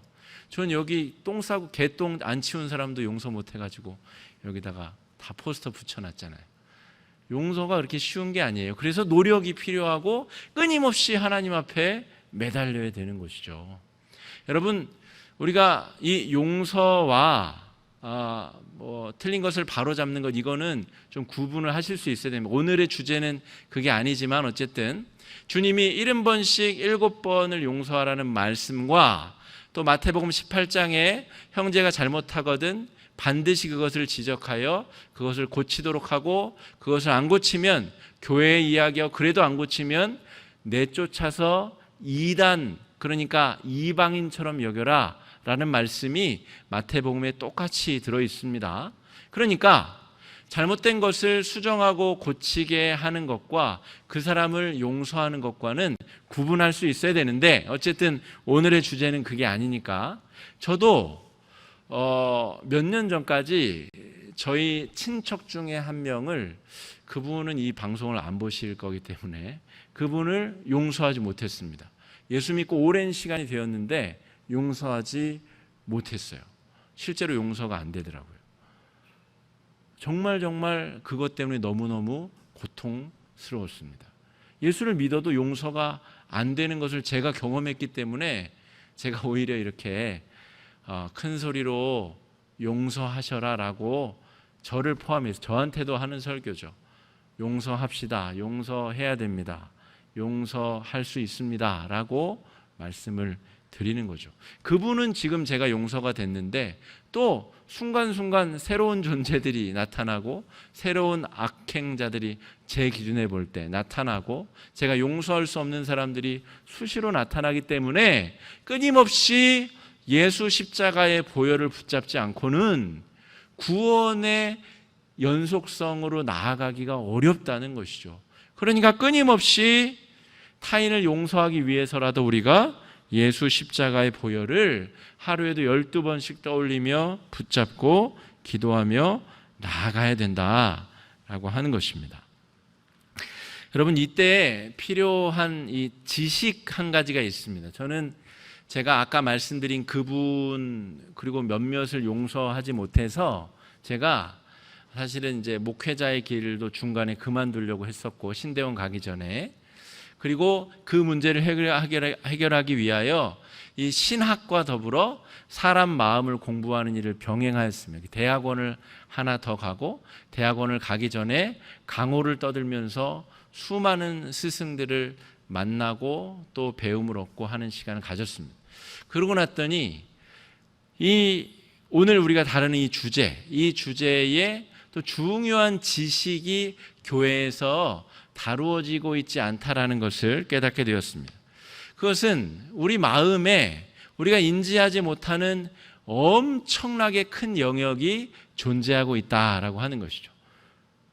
전 여기 똥 싸고 개똥 안 치운 사람도 용서 못 해가지고 여기다가 다 포스터 붙여놨잖아요. 용서가 그렇게 쉬운 게 아니에요. 그래서 노력이 필요하고 끊임없이 하나님 앞에 매달려야 되는 것이죠. 여러분, 우리가 이 용서와 틀린 것을 바로잡는 것, 이거는 좀 구분을 하실 수 있어야 됩니다. 오늘의 주제는 그게 아니지만 어쨌든 주님이 70번씩 7번을 용서하라는 말씀과 또 마태복음 18장에 형제가 잘못하거든 반드시 그것을 지적하여 그것을 고치도록 하고, 그것을 안 고치면, 교회의 이야기하고 그래도 안 고치면 내쫓아서 이단, 그러니까 이방인처럼 여겨라 라는 말씀이 마태복음에 똑같이 들어있습니다. 그러니까 잘못된 것을 수정하고 고치게 하는 것과 그 사람을 용서하는 것과는 구분할 수 있어야 되는데, 어쨌든 오늘의 주제는 그게 아니니까, 저도 몇 년 전까지 저희 친척 중에 한 명을, 그분은 이 방송을 안 보실 거기 때문에 그분을 용서하지 못했습니다. 예수 믿고 오랜 시간이 되었는데 용서하지 못했어요. 실제로 용서가 안 되더라고요. 정말 그것 때문에 너무너무 고통스러웠습니다. 예수를 믿어도 용서가 안 되는 것을 제가 경험했기 때문에 제가 오히려 이렇게 큰 소리로 용서하셔라 라고 저를 포함해서 저한테도 하는 설교죠. 용서합시다. 용서해야 됩니다. 용서할 수 있습니다 라고 말씀을 드리는 거죠. 그분은 지금 제가 용서가 됐는데 또 순간순간 새로운 존재들이 나타나고, 새로운 악행자들이 제 기준에 볼 때 나타나고, 제가 용서할 수 없는 사람들이 수시로 나타나기 때문에 끊임없이 예수 십자가의 보혈을 붙잡지 않고는 구원의 연속성으로 나아가기가 어렵다는 것이죠. 그러니까 끊임없이 타인을 용서하기 위해서라도 우리가 예수 십자가의 보혈을 하루에도 12번씩 떠올리며 붙잡고 기도하며 나아가야 된다라고 하는 것입니다. 여러분, 이때 필요한 이 지식 한 가지가 있습니다. 저는 제가 아까 말씀드린 그분 그리고 몇몇을 용서하지 못해서 제가 사실은 이제 목회자의 길도 중간에 그만두려고 했었고, 신대원 가기 전에. 그리고 그 문제를 해결하기 위하여 이 신학과 더불어 사람 마음을 공부하는 일을 병행하였습니다. 대학원을 하나 더 가고, 대학원을 가기 전에 강호를 떠들면서 수많은 스승들을 만나고 또 배움을 얻고 하는 시간을 가졌습니다. 그러고 났더니 오늘 우리가 다루는 이 주제에 또 중요한 지식이 교회에서 다루어지고 있지 않다라는 것을 깨닫게 되었습니다. 그것은 우리 마음에 우리가 인지하지 못하는 엄청나게 큰 영역이 존재하고 있다라고 하는 것이죠.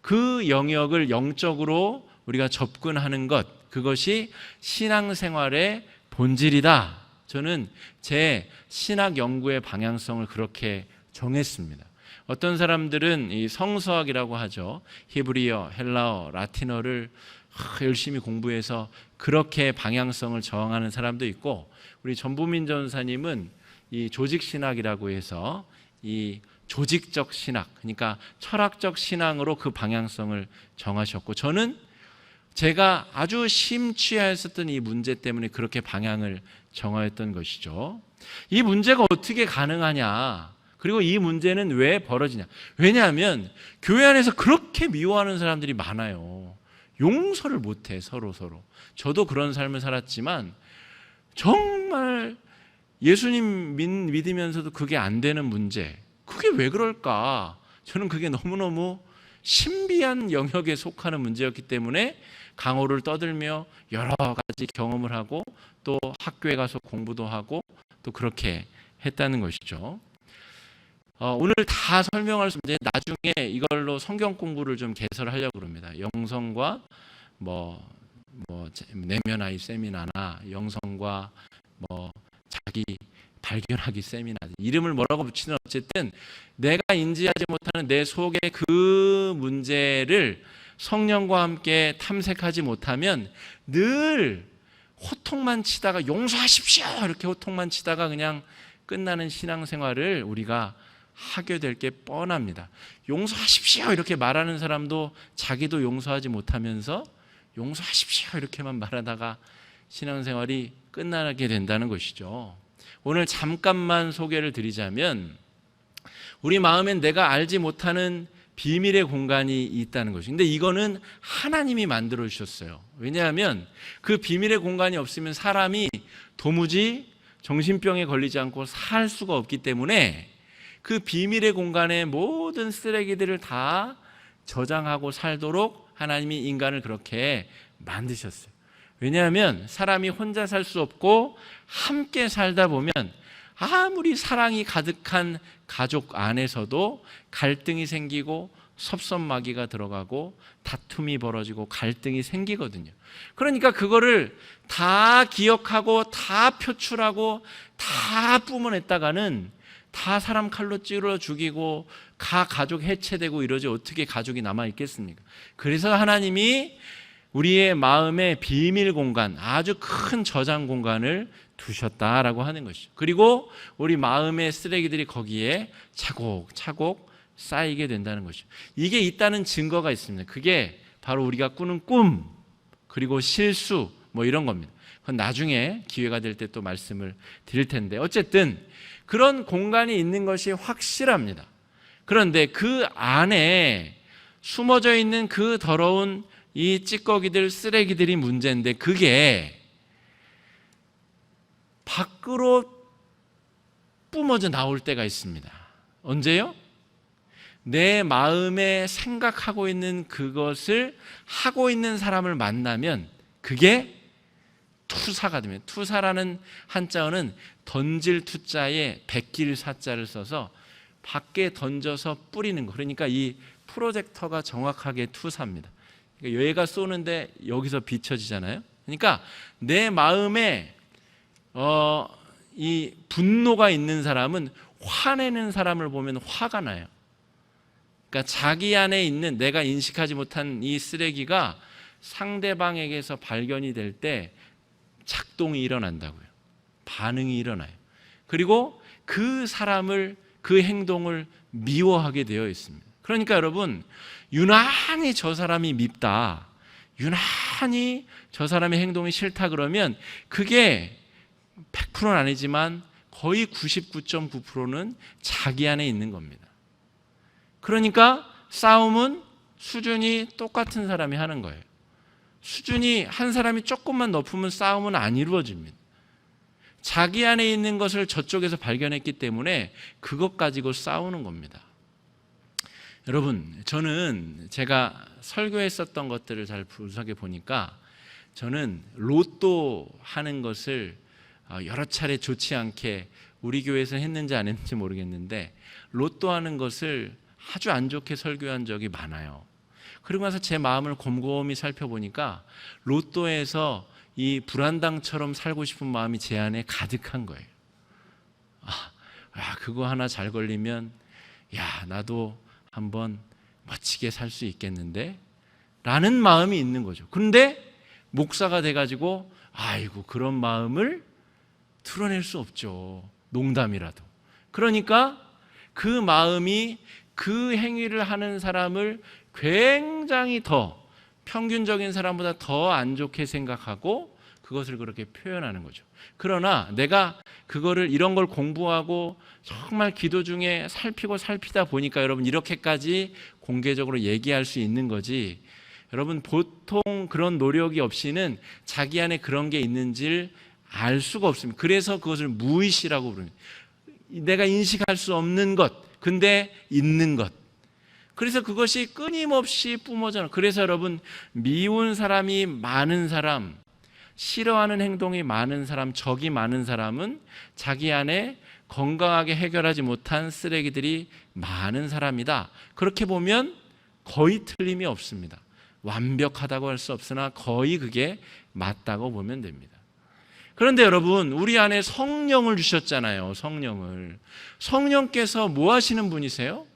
그 영역을 영적으로 우리가 접근하는 것, 그것이 신앙생활의 본질이다. 저는 제 신학 연구의 방향성을 그렇게 정했습니다. 어떤 사람들은 이 성서학이라고 하죠. 히브리어, 헬라어, 라틴어를 열심히 공부해서 그렇게 방향성을 정하는 사람도 있고, 우리 전부민 전사님은 이 조직신학이라고 해서 이 조직적 신학, 그러니까 철학적 신앙으로 그 방향성을 정하셨고, 저는 제가 아주 심취하였었던 이 문제 때문에 그렇게 방향을 정하였던 것이죠. 이 문제가 어떻게 가능하냐, 그리고 이 문제는 왜 벌어지냐. 왜냐하면 교회 안에서 그렇게 미워하는 사람들이 많아요. 용서를 못해, 서로. 저도 그런 삶을 살았지만 정말 예수님 믿으면서도 그게 안 되는 문제, 그게 왜 그럴까? 저는 그게 너무너무 신비한 영역에 속하는 문제였기 때문에 강호를 떠들며 여러 가지 경험을 하고, 또 학교에 가서 공부도 하고 또 그렇게 했다는 것이죠. 오늘 다 설명할 수 없는데 나중에 이걸로 성경 공부를 좀 개설하려고 합니다. 영성과 내면 아이 세미나나 영성과 자기 발견하기 세미나, 이름을 뭐라고 붙이든 어쨌든 내가 인지하지 못하는 내 속의 그 문제를 성령과 함께 탐색하지 못하면 늘 호통만 치다가 용서하십시오 이렇게 호통만 치다가 그냥 끝나는 신앙생활을 우리가 하게 될 게 뻔합니다. 용서하십시오 이렇게 말하는 사람도 자기도 용서하지 못하면서 용서하십시오 이렇게만 말하다가 신앙생활이 끝나게 된다는 것이죠. 오늘 잠깐만 소개를 드리자면, 우리 마음엔 내가 알지 못하는 비밀의 공간이 있다는 것이. 근데 이거는 하나님이 만들어 주셨어요. 왜냐하면 그 비밀의 공간이 없으면 사람이 도무지 정신병에 걸리지 않고 살 수가 없기 때문에 그 비밀의 공간에 모든 쓰레기들을 다 저장하고 살도록 하나님이 인간을 그렇게 만드셨어요. 왜냐하면 사람이 혼자 살 수 없고 함께 살다 보면 아무리 사랑이 가득한 가족 안에서도 갈등이 생기고 섭섭마귀가 들어가고 다툼이 벌어지고 갈등이 생기거든요. 그러니까 그거를 다 기억하고 다 표출하고 다 뿜어냈다가는 다 사람 칼로 찔러 죽이고 가족 해체되고 이러지 어떻게 가족이 남아있겠습니까? 그래서 하나님이 우리의 마음의 비밀 공간, 아주 큰 저장 공간을 두셨다라고 하는 것이죠. 그리고 우리 마음의 쓰레기들이 거기에 차곡차곡 쌓이게 된다는 것이죠. 이게 있다는 증거가 있습니다. 그게 바로 우리가 꾸는 꿈, 그리고 실수 뭐 이런 겁니다. 그건 나중에 기회가 될 때 또 말씀을 드릴 텐데, 어쨌든 그런 공간이 있는 것이 확실합니다. 그런데 그 안에 숨어져 있는 그 더러운 이 찌꺼기들, 쓰레기들이 문제인데, 그게 밖으로 뿜어져 나올 때가 있습니다. 언제요? 내 마음에 생각하고 있는 그것을 하고 있는 사람을 만나면 그게 투사가 되면, 투사라는 한자어는 던질 투자에 베낄 사자를 써서 밖에 던져서 뿌리는 거. 그러니까 이 프로젝터가 정확하게 투사입니다. 그러니까 얘가 쏘는데 여기서 비춰지잖아요. 그러니까 내 마음에 이 분노가 있는 사람은 화내는 사람을 보면 화가 나요. 그러니까 자기 안에 있는 내가 인식하지 못한 이 쓰레기가 상대방에게서 발견이 될 때 작동이 일어난다고요. 반응이 일어나요. 그리고 그 사람을, 그 행동을 미워하게 되어 있습니다. 그러니까 여러분, 유난히 저 사람이 밉다, 유난히 저 사람의 행동이 싫다 그러면 그게 100%는 아니지만 거의 99.9%는 자기 안에 있는 겁니다. 그러니까 싸움은 수준이 똑같은 사람이 하는 거예요. 수준이 한 사람이 조금만 높으면 싸움은 안 이루어집니다. 자기 안에 있는 것을 저쪽에서 발견했기 때문에 그것 가지고 싸우는 겁니다. 여러분, 저는 제가 설교했었던 것들을 잘 분석해 보니까 저는 로또 하는 것을 여러 차례 좋지 않게 우리 교회에서 했는지 안 했는지 모르겠는데 로또 하는 것을 아주 안 좋게 설교한 적이 많아요. 그러고 나서 제 마음을 곰곰이 살펴보니까 로또에서 이 불안당처럼 살고 싶은 마음이 제 안에 가득한 거예요. 그거 하나 잘 걸리면 나도 한번 멋지게 살 수 있겠는데? 라는 마음이 있는 거죠. 그런데 목사가 돼가지고 아이고 그런 마음을 드러낼 수 없죠. 농담이라도. 그러니까 그 마음이 그 행위를 하는 사람을 굉장히 더 평균적인 사람보다 더 안 좋게 생각하고 그것을 그렇게 표현하는 거죠. 그러나 내가 그거를 이런 걸 공부하고 정말 기도 중에 살피다 보니까 여러분 이렇게까지 공개적으로 얘기할 수 있는 거지, 여러분 보통 그런 노력이 없이는 자기 안에 그런 게 있는지를 알 수가 없습니다. 그래서 그것을 무의시라고 부릅니다. 내가 인식할 수 없는 것, 근데 있는 것. 그래서 그것이 끊임없이 뿜어져. 그래서 여러분, 미운 사람이 많은 사람, 싫어하는 행동이 많은 사람, 적이 많은 사람은 자기 안에 건강하게 해결하지 못한 쓰레기들이 많은 사람이다. 그렇게 보면 거의 틀림이 없습니다. 완벽하다고 할 수 없으나 거의 그게 맞다고 보면 됩니다. 그런데 여러분, 우리 안에 성령을 주셨잖아요. 성령께서 뭐 하시는 분이세요?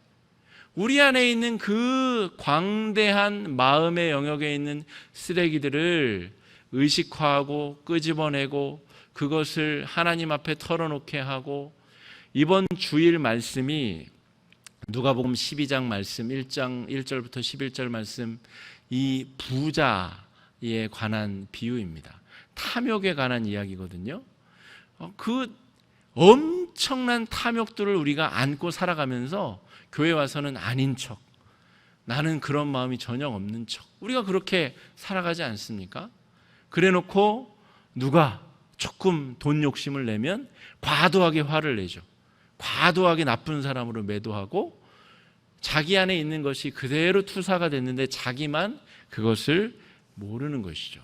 우리 안에 있는 그 광대한 마음의 영역에 있는 쓰레기들을 의식화하고 끄집어내고 그것을 하나님 앞에 털어놓게 하고, 이번 주일 말씀이 누가복음 12장 말씀 1장 1절부터 11절 말씀, 이 부자에 관한 비유입니다. 탐욕에 관한 이야기거든요. 그 엄청난 탐욕들을 우리가 안고 살아가면서 교회 와서는 아닌 척, 나는 그런 마음이 전혀 없는 척, 우리가 그렇게 살아가지 않습니까? 그래놓고 누가 조금 돈 욕심을 내면 과도하게 화를 내죠. 과도하게 나쁜 사람으로 매도하고 자기 안에 있는 것이 그대로 투사가 됐는데 자기만 그것을 모르는 것이죠.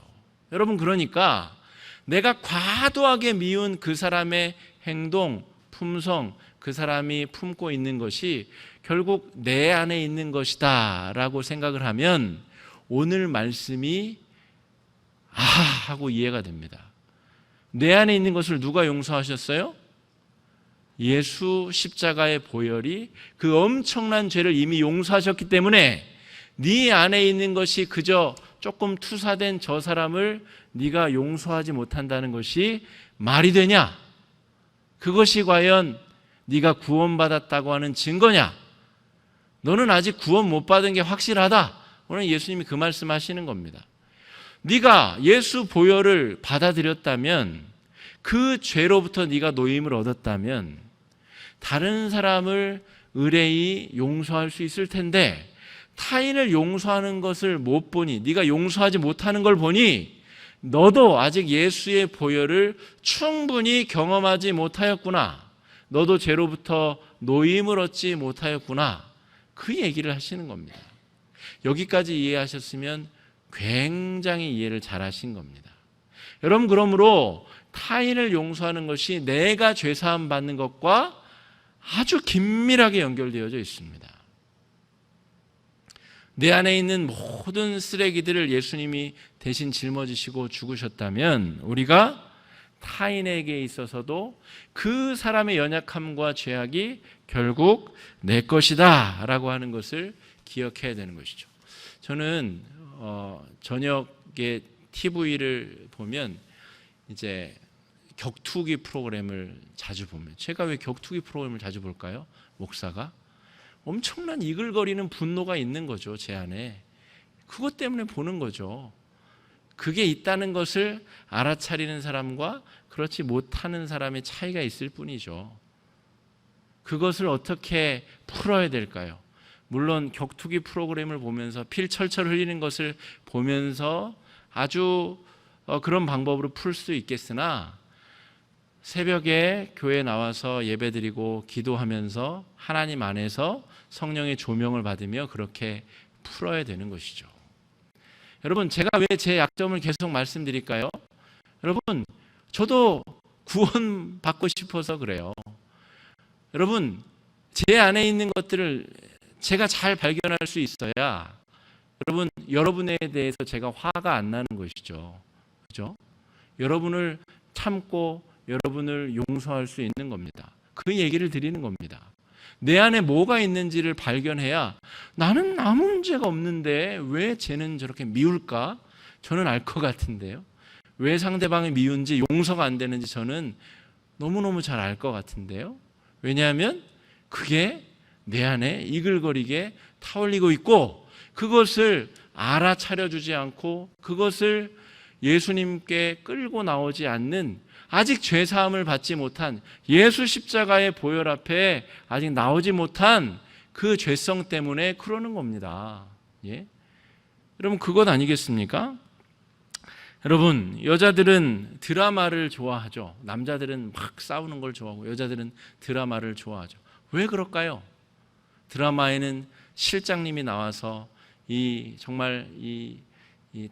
여러분, 그러니까 내가 과도하게 미운 그 사람의 행동, 품성, 그 사람이 품고 있는 것이 결국 내 안에 있는 것이다 라고 생각을 하면 오늘 말씀이 하고 이해가 됩니다. 내 안에 있는 것을 누가 용서하셨어요? 예수 십자가의 보혈이 그 엄청난 죄를 이미 용서하셨기 때문에 네 안에 있는 것이 그저 조금 투사된 저 사람을 네가 용서하지 못한다는 것이 말이 되냐? 그것이 과연 네가 구원받았다고 하는 증거냐? 너는 아직 구원 못 받은 게 확실하다. 오늘 예수님이 그 말씀하시는 겁니다. 네가 예수 보혈을 받아들였다면, 그 죄로부터 네가 노임을 얻었다면 다른 사람을 의뢰히 용서할 수 있을 텐데 타인을 용서하는 것을 못 보니, 네가 용서하지 못하는 걸 보니 너도 아직 예수의 보혈을 충분히 경험하지 못하였구나. 너도 죄로부터 노임을 얻지 못하였구나. 그 얘기를 하시는 겁니다. 여기까지 이해하셨으면 굉장히 이해를 잘 하신 겁니다. 여러분, 그러므로 타인을 용서하는 것이 내가 죄사함 받는 것과 아주 긴밀하게 연결되어져 있습니다. 내 안에 있는 모든 쓰레기들을 예수님이 대신 짊어지시고 죽으셨다면 우리가 타인에게 있어서도 그 사람의 연약함과 죄악이 결국 내 것이다 라고 하는 것을 기억해야 되는 것이죠. 저는 저녁에 TV를 보면 이제 격투기 프로그램을 자주 보면, 제가 왜 격투기 프로그램을 자주 볼까요? 목사가 엄청난 이글거리는 분노가 있는 거죠, 제 안에. 그것 때문에 보는 거죠. 그게 있다는 것을 알아차리는 사람과 그렇지 못하는 사람의 차이가 있을 뿐이죠. 그것을 어떻게 풀어야 될까요? 물론 격투기 프로그램을 보면서 피를 철철 흘리는 것을 보면서 아주 그런 방법으로 풀 수 있겠으나, 새벽에 교회에 나와서 예배드리고 기도하면서 하나님 안에서 성령의 조명을 받으며 그렇게 풀어야 되는 것이죠. 여러분, 제가 왜 제 약점을 계속 말씀드릴까요? 여러분, 저도 구원받고 싶어서 그래요. 여러분, 제 안에 있는 것들을 제가 잘 발견할 수 있어야 여러분에 대해서 제가 화가 안 나는 것이죠. 그죠? 여러분을 참고 여러분을 용서할 수 있는 겁니다. 그 얘기를 드리는 겁니다. 내 안에 뭐가 있는지를 발견해야 나는 아무 문제가 없는데 왜 쟤는 저렇게 미울까? 저는 알 것 같은데요. 왜 상대방이 미운지, 용서가 안 되는지 저는 너무너무 잘 알 것 같은데요. 왜냐하면 그게 내 안에 이글거리게 타올리고 있고, 그것을 알아차려주지 않고 그것을 예수님께 끌고 나오지 않는, 아직 죄사함을 받지 못한, 예수 십자가의 보혈 앞에 아직 나오지 못한 그 죄성 때문에 그러는 겁니다. 예? 여러분, 그것 아니겠습니까? 여러분, 여자들은 드라마를 좋아하죠. 남자들은 막 싸우는 걸 좋아하고 여자들은 드라마를 좋아하죠. 왜 그럴까요? 드라마에는 실장님이 나와서 정말 이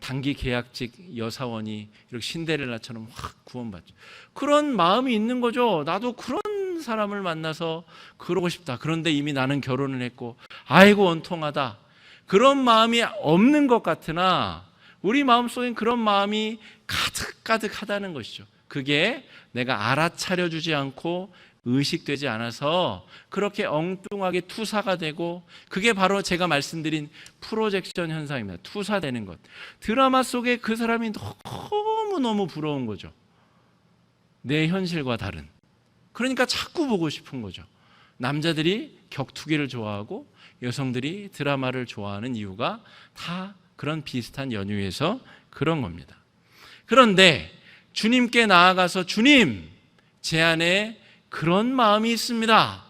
단기 계약직 여사원이 이렇게 신데렐라처럼 확 구원받죠. 그런 마음이 있는 거죠. 나도 그런 사람을 만나서 그러고 싶다. 그런데 이미 나는 결혼을 했고 아이고 원통하다. 그런 마음이 없는 것 같으나 우리 마음속엔 그런 마음이 가득가득하다는 것이죠. 그게 내가 알아차려주지 않고 의식되지 않아서 그렇게 엉뚱하게 투사가 되고, 그게 바로 제가 말씀드린 프로젝션 현상입니다. 투사되는 것. 드라마 속에 그 사람이 너무너무 부러운 거죠. 내 현실과 다른. 그러니까 자꾸 보고 싶은 거죠. 남자들이 격투기를 좋아하고 여성들이 드라마를 좋아하는 이유가 다 그런 비슷한 연유에서 그런 겁니다. 그런데 주님께 나아가서, 주님, 제 안에 그런 마음이 있습니다.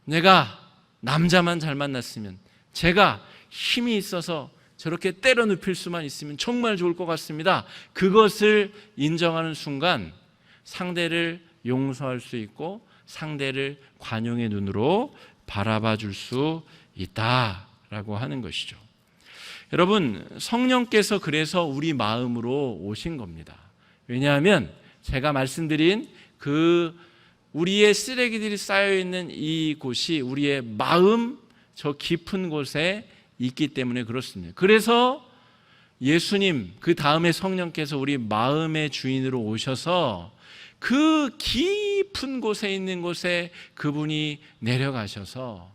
내가 남자만 잘 만났으면, 제가 힘이 있어서 저렇게 때려 눕힐 수만 있으면 정말 좋을 것 같습니다. 그것을 인정하는 순간 상대를 용서할 수 있고 상대를 관용의 눈으로 바라봐 줄 수 있다라고 하는 것이죠. 여러분, 성령께서 그래서 우리 마음으로 오신 겁니다. 왜냐하면 제가 말씀드린 우리의 쓰레기들이 쌓여있는 이곳이 우리의 마음 저 깊은 곳에 있기 때문에 그렇습니다. 그래서 예수님, 그 다음에 성령께서 우리 마음의 주인으로 오셔서 그 깊은 곳에 있는 곳에 그분이 내려가셔서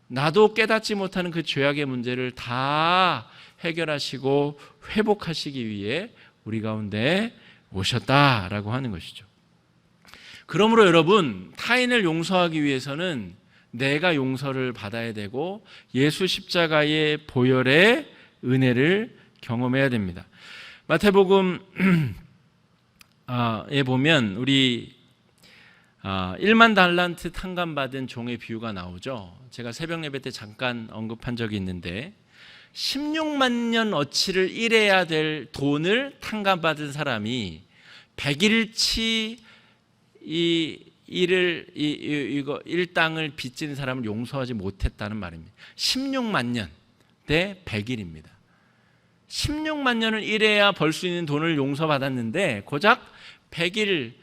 나도 깨닫지 못하는 그 죄악의 문제를 다 해결하시고 회복하시기 위해 우리 가운데 오셨다라고 하는 것이죠. 그러므로 여러분, 타인을 용서하기 위해서는 내가 용서를 받아야 되고 예수 십자가의 보혈의 은혜를 경험해야 됩니다. 마태복음에 보면 우리 1만 달란트 탕감받은 종의 비유가 나오죠. 제가 새벽 예배 때 잠깐 언급한 적이 있는데 16만 년 어치를 일해야 될 돈을 탕감받은 사람이 100일치 일당을 빚진 사람을 용서하지 못했다는 말입니다. 16만 년 대 100일입니다. 16만 년을 일해야 벌 수 있는 돈을 용서받았는데 고작 100일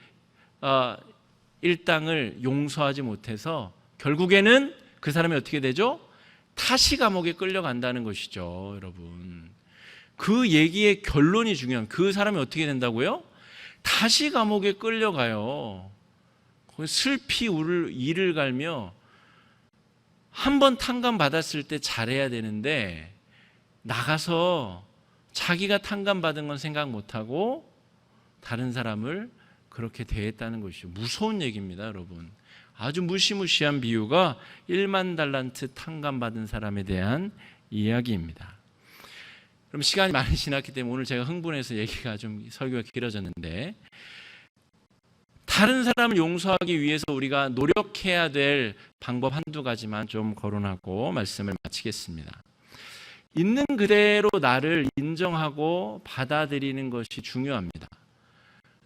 일당을 용서하지 못해서 결국에는 그 사람이 어떻게 되죠? 타시 감옥에 끌려간다는 것이죠. 여러분, 그 얘기의 결론이 중요한, 그 사람이 어떻게 된다고요? 다시 감옥에 끌려가요. 슬피 이를 갈며 한 번 탕감 받았을 때 잘해야 되는데 나가서 자기가 탕감 받은 건 생각 못하고 다른 사람을 그렇게 대했다는 것이죠. 무서운 얘기입니다, 여러분. 아주 무시무시한 비유가 1만 달란트 탕감 받은 사람에 대한 이야기입니다. 그럼 시간이 많이 지났기 때문에 오늘 제가 흥분해서 얘기가 좀 설교가 길어졌는데, 다른 사람을 용서하기 위해서 우리가 노력해야 될 방법 한두 가지만 좀 거론하고 말씀을 마치겠습니다. 있는 그대로 나를 인정하고 받아들이는 것이 중요합니다.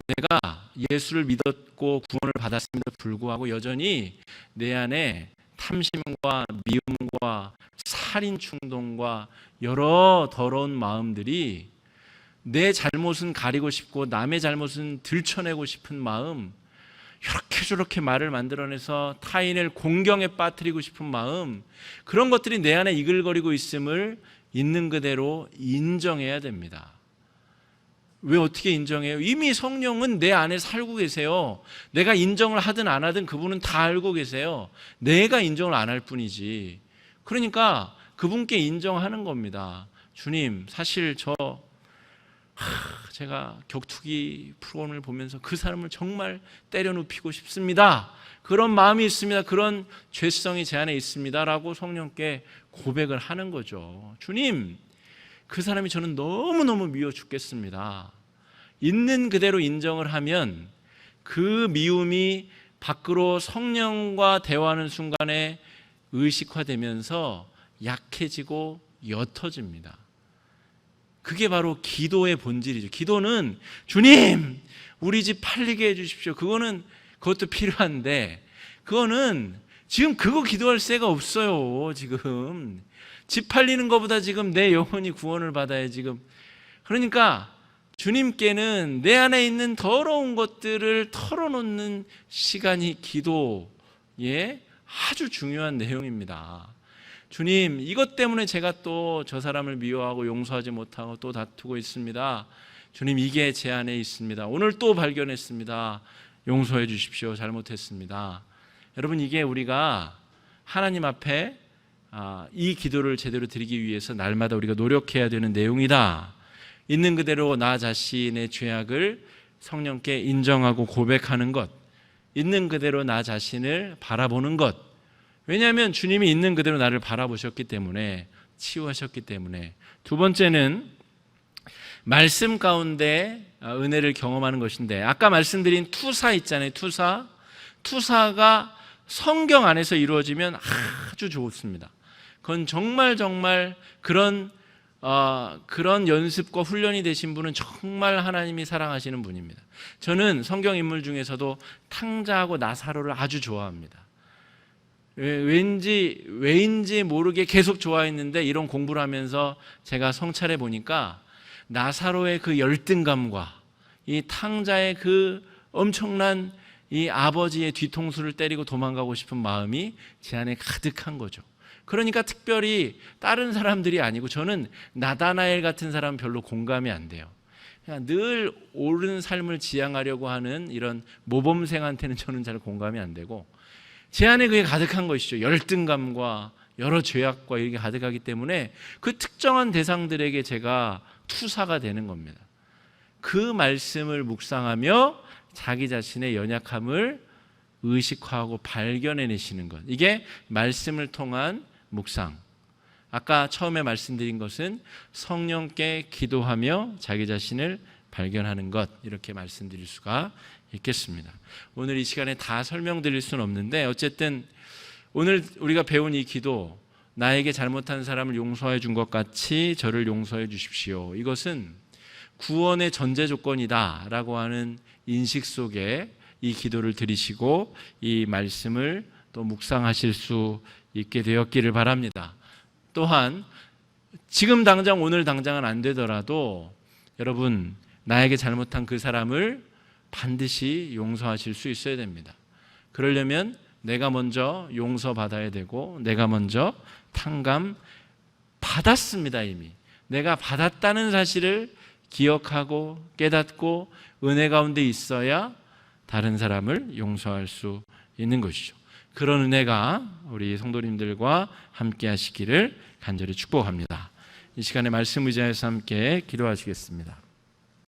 내가 예수를 믿었고 구원을 받았음에도 불구하고 여전히 내 안에 탐심과 미움과 살인 충동과 여러 더러운 마음들이, 내 잘못은 가리고 싶고 남의 잘못은 들춰내고 싶은 마음, 이렇게 저렇게 말을 만들어내서 타인을 공경에 빠뜨리고 싶은 마음, 그런 것들이 내 안에 이글거리고 있음을 있는 그대로 인정해야 됩니다. 왜 어떻게 인정해요? 이미 성령은 내 안에 살고 계세요. 내가 인정을 하든 안 하든 그분은 다 알고 계세요. 내가 인정을 안 할 뿐이지. 그러니까 그분께 인정하는 겁니다. 주님, 사실 제가 격투기 프로그램을 보면서 그 사람을 정말 때려 눕히고 싶습니다. 그런 마음이 있습니다. 그런 죄성이 제 안에 있습니다. 라고 성령께 고백을 하는 거죠. 주님, 그 사람이 저는 너무너무 미워 죽겠습니다. 있는 그대로 인정을 하면 그 미움이 밖으로 성령과 대화하는 순간에 의식화되면서 약해지고 옅어집니다. 그게 바로 기도의 본질이죠. 기도는 주님, 우리 집 팔리게 해주십시오. 그것도 필요한데, 그거는 지금 그거 기도할 새가 없어요. 지금 집 팔리는 것보다 지금 내 영혼이 구원을 받아야 지금. 그러니까 주님께는 내 안에 있는 더러운 것들을 털어놓는 시간이 기도의 아주 중요한 내용입니다. 주님, 이것 때문에 제가 또 저 사람을 미워하고 용서하지 못하고 또 다투고 있습니다. 주님, 이게 제 안에 있습니다. 오늘 또 발견했습니다. 용서해 주십시오. 잘못했습니다. 여러분, 이게 우리가 하나님 앞에 이 기도를 제대로 드리기 위해서 날마다 우리가 노력해야 되는 내용이다. 있는 그대로 나 자신의 죄악을 성령께 인정하고 고백하는 것, 있는 그대로 나 자신을 바라보는 것. 왜냐하면 주님이 있는 그대로 나를 바라보셨기 때문에, 치유하셨기 때문에. 두 번째는 말씀 가운데 은혜를 경험하는 것인데, 아까 말씀드린 투사 있잖아요. 투사가 성경 안에서 이루어지면 아주 좋습니다. 그건 정말 그런 그런 연습과 훈련이 되신 분은 정말 하나님이 사랑하시는 분입니다. 저는 성경 인물 중에서도 탕자하고 나사로를 아주 좋아합니다. 왜인지 모르게 계속 좋아했는데 이런 공부를 하면서 제가 성찰해 보니까 나사로의 그 열등감과 이 탕자의 그 엄청난 이 아버지의 뒤통수를 때리고 도망가고 싶은 마음이 제 안에 가득한 거죠. 그러니까 특별히 다른 사람들이 아니고 저는 나다나엘 같은 사람은 별로 공감이 안 돼요. 그냥 늘 옳은 삶을 지향하려고 하는 이런 모범생한테는 저는 잘 공감이 안 되고 제 안에 그게 가득한 것이죠. 열등감과 여러 죄악과 이게 가득하기 때문에 그 특정한 대상들에게 제가 투사가 되는 겁니다. 그 말씀을 묵상하며 자기 자신의 연약함을 의식화하고 발견해내시는 것, 이게 말씀을 통한 묵상. 아까 처음에 말씀드린 것은 성령께 기도하며 자기 자신을 발견하는 것, 이렇게 말씀드릴 수가 있겠습니다. 오늘 이 시간에 다 설명드릴 수는 없는데 어쨌든 오늘 우리가 배운 이 기도, 나에게 잘못한 사람을 용서해 준 것 같이 저를 용서해 주십시오, 이것은 구원의 전제 조건이다라고 하는 인식 속에 이 기도를 드리시고 이 말씀을 또 묵상하실 수 있게 되었기를 바랍니다. 또한 지금 당장 오늘 당장은 안 되더라도 여러분, 나에게 잘못한 그 사람을 반드시 용서하실 수 있어야 됩니다. 그러려면 내가 먼저 용서받아야 되고 내가 먼저 탕감 받았습니다. 이미 내가 받았다는 사실을 기억하고 깨닫고 은혜 가운데 있어야 다른 사람을 용서할 수 있는 것이죠. 그런 은혜가 우리 성도님들과 함께 하시기를 간절히 축복합니다. 이 시간에 말씀 의지하여서 함께 기도하시겠습니다.